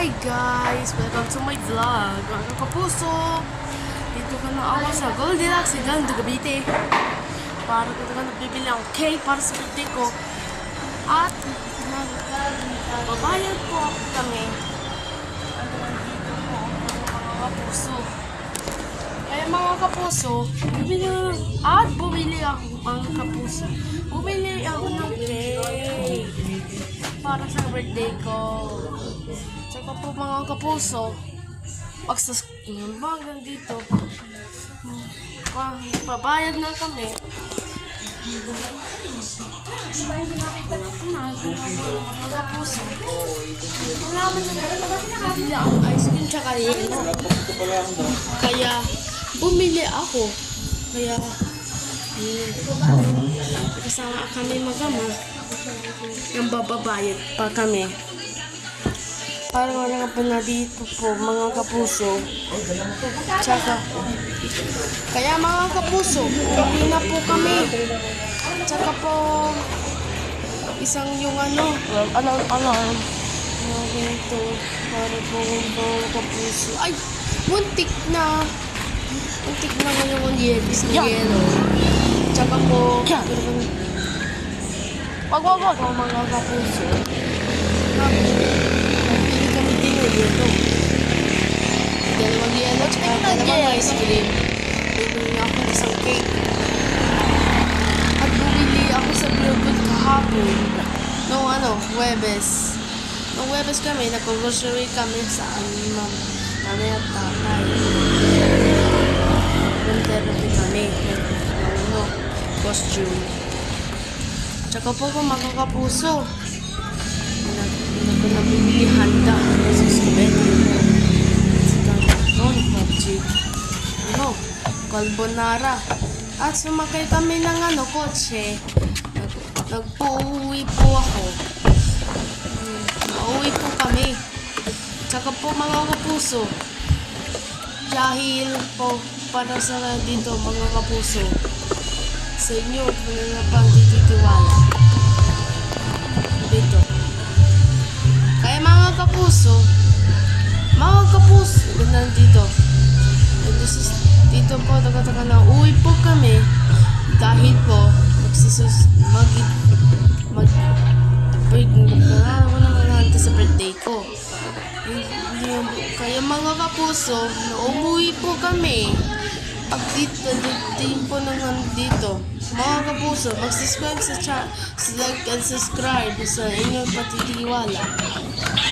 Hi guys! Welcome to my vlog. Mga kapuso, dito ka na ako sa Goldilocks Gando Cavite. Para dito ka nagbibili ang cake para sa birthday ko. At babayad po ako kami. Dito po mga kapuso. Kaya mga kapuso, bumili ako mga kapuso. Bumili ako ng cake para sa birthday ko. Tsaka po mga kapuso, hanggang dito, pabayad na kami. Mga kapuso, malaman na bumili ako ice cream tsaka yelo. Kaya bumili ako. Kaya kasama kami mag-ama ng bababayad pa kami. Para wala pa na dito po mga kapuso. Tsaka kaya mga kapuso, uwi na po kami. Tsaka po isang yung alarm ito para po mga kapuso. Ay, muntik na ngayon yebis na yelo. Tsaka po wag mga kapuso. Pili kami din ng yelo. Dalawang yelo tsaka dalawang ice cream. Bumili ako ng isang cake. At bumili ako sa Billboard kahapon. Noong Huwebes. Noong Huwebes kami, nag-grocery kami sa nanay at tatay. Nag-therapy kami. Costume. Tsaka po mga kapuso, nabili handa sa skubete. Carbonara. At sumakay kami ng kotse. Nagpo-uwi po ako. Nauwi po kami. Tsaka po mga kapuso, dahil po para sa dito mga kapuso, sa inyo mga pagtitiwala dito. Kaya mga kapuso, nandito. Dito po, taga-taga na uwi po kami dahil po maghahanda sa birthday ko. Kaya mga kapuso, umuwi po kami. Pag dito po dito, mga kapuso, mag-subscribe sa like and subscribe sa inyong patitiwala.